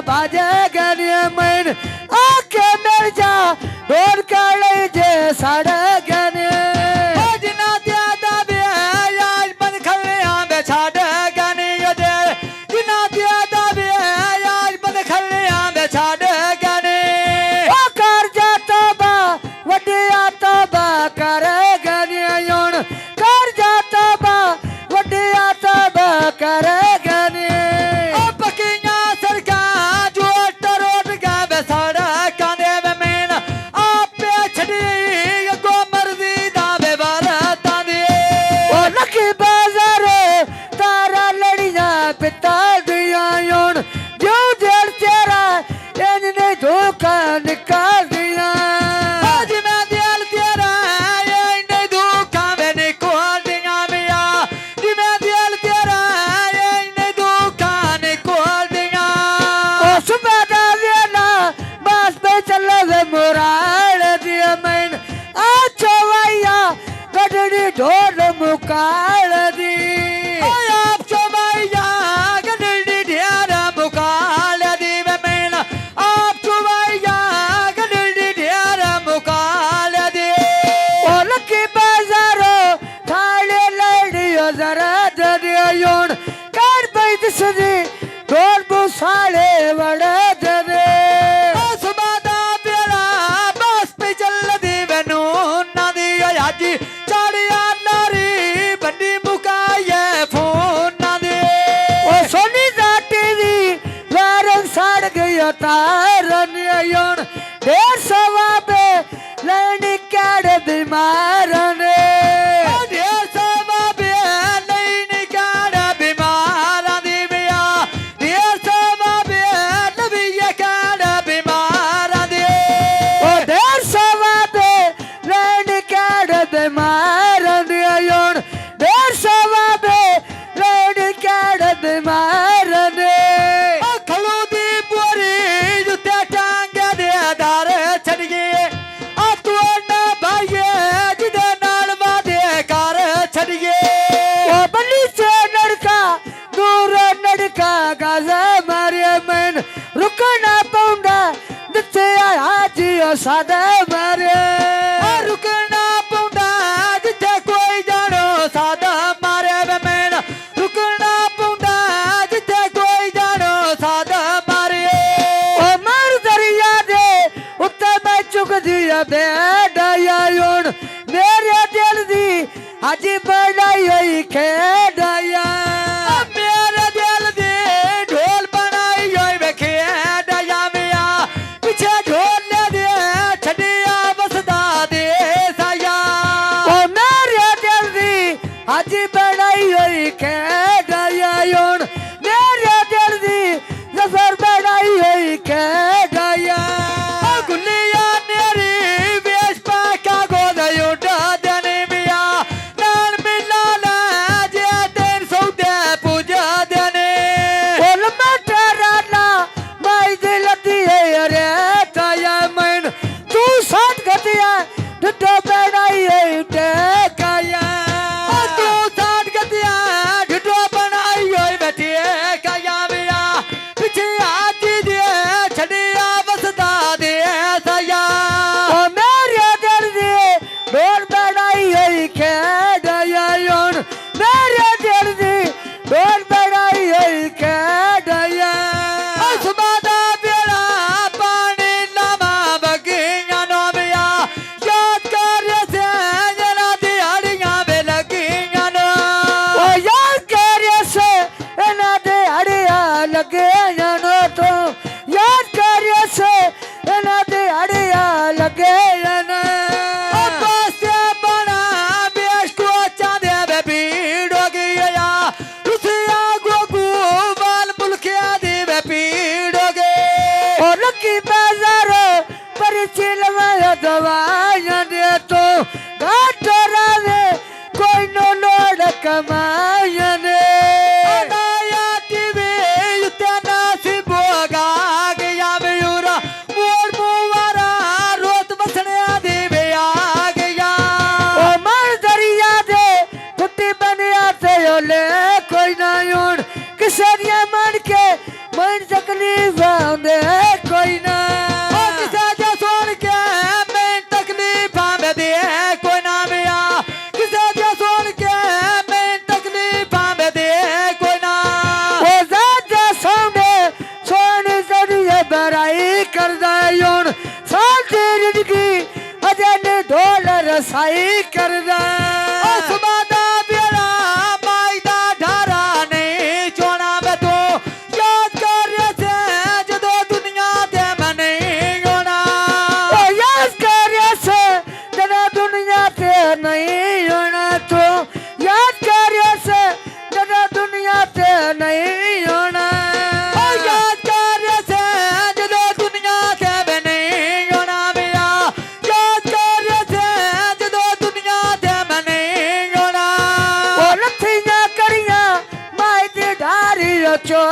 बाजे गने मन आके मिल जा ढोल काले जे साड़े गने जिना दिया दाबे आज बन खले आंबे छाड़े गने दे जिना दिया दाबे आज बन खले आंबे छाड़े गने ओ कर जाता बा वडिया तो बा करे गने योन कर जाता बा वडिया तो बा करे गने ओ पकिया सरका जो टरोट गा बेसाड़ा कांदे में मेन आपे छड़ी गो मर्जी दावे बारा तांदे ओ लकी बाजार तारा लड़िया पिता दिया योन जो देर तेरा इन्हें धोखा निकाल दिया आज मैं दिल तेरा इन्हें धोखा में निकाल दिया मिया जी मैं दिल तेरा इन्हें धोखा निकाल दिया ओ सुबह डालिया बस पे चले वे मुराल दिया मैंने अच्छा भैया गडड़ी ढोल मुकाल दी आप चौबैया गडड़ी ढेरा मुकाल दी मैंने आप चौबैया गडड़ी ढेरा मुकाल दी ओ लकी बाजारो थाले लड़ियो जरा दरियो योन कर बैठ सदी ढोल बुसाले बड़े दरे सुबादा बेरा बस पे चल दी वेनू ना दी आजी चाड़िया नारी बंडी मुकाये फोन ना दे ओ सोनी जाटी दी वारन साड़ गयो तारन योन ढेर सवा पे लैनी काड़ बीमारन ढेर सवा पे लैनी काड़ बीमारन दी बिया ढेर सवा पे लबिया काड़ बीमारन दी ओ ढेर सवा पे लैनी काड़ बीमारन दी योन ढेर सवा पे लैनी काड़ बीमारन दी ओ खलू दी बोरी जुते टांगे दे दार छड़ गए आ तू ना भाई जिदे नाल वादे कर छड़ गए ओ बल्ली से लड़का दूर लड़का गाजा मारे मन रुकना पौंडा दिते हाजी सादा मारे रुकना पौंडा जिथे कोई जानो सादा मारे मन रुकना पौंडा जिथे कोई जानो सादा मारे ओ मर दरिया दे उत्ते मैं चुक दिया बेड़ाया योन मेरे दिल दी अजी बढ़ाई हुई खेड़ाया मेरे दिल दी ढोल बनाई हुई खेड़ाया मिया पीछे ढोल ले दे छड़िया बसदा दे साया ओ मेरे दिल दी अजी बढ़ाई हुई खेड़ाया योन मेरे दिल दी जफर बढ़ाई हुई खेड़ाया गुलिया नेरी वेश पाका गोदयो डादने मिया नाल मिला ना जे दिन सौदे पूजा देने बोल मटरा ना माई दिल दी है अरे ताया मन तू साथ गतिया डडो बनाई है टेकाया तू साथ गतिया डडो बनाई है बेटे काया मिया पीछे आजी दे छड़िया बसदा दे साया ओ मेरे दिल दे ढोल बनाई है खेड़ाया योन मेरे दिल दे ढोल बनाई है खेड़ाया सुबादा बेड़ा पानी लामा बगिया नो मिया याद कर से जना दिहाड़ियां बे लगिया नो ओ याद कर से ना दिहाड़ियां लगे नो तो याद कर से ना दिहाड़ियां लगे ना बसे बना बेश को चांदे बे पीड़ हो गई या रुसिया गोगू बाल मुल्किया दी बे पीड़ हो गए ओ लकी बाजार पर चिलवा दवाइयां दे तो घाट रावे कोई नो लोड़ कमाया ने आया टीवी युते नासी बोगा गया मयूरा मोड़ मुवारा रोत बसने आदि बे आ गया ओ मर दरिया दे फुट्टी बनिया ते ले कोई ना यून किसे मन के मन तकलीफ आंदे कोई ना किसे जे सुन के मैं तकलीफ आंदे कोई ना मिया किसे जे सुन के मैं तकलीफ आंदे कोई ना ओ ज़ादा सोने सोने जरिए बराई कर दायूं साथी जिंदगी अजे ने डॉलर साई कर दा सुबादा बेरा मायदा ढारा नहीं चोना में तो याद कर से जदों दुनिया ते मैं नहीं होना ओ याद कर से जदों दुनिया ते नहीं होना तो याद कर से जदों दुनिया ते नहीं होना ओ याद कर से जदों दुनिया ते मैं नहीं होना मिया याद कर से जदों दुनिया ते मैं नहीं होना ओ लथियां करियां माई ते ढारी चो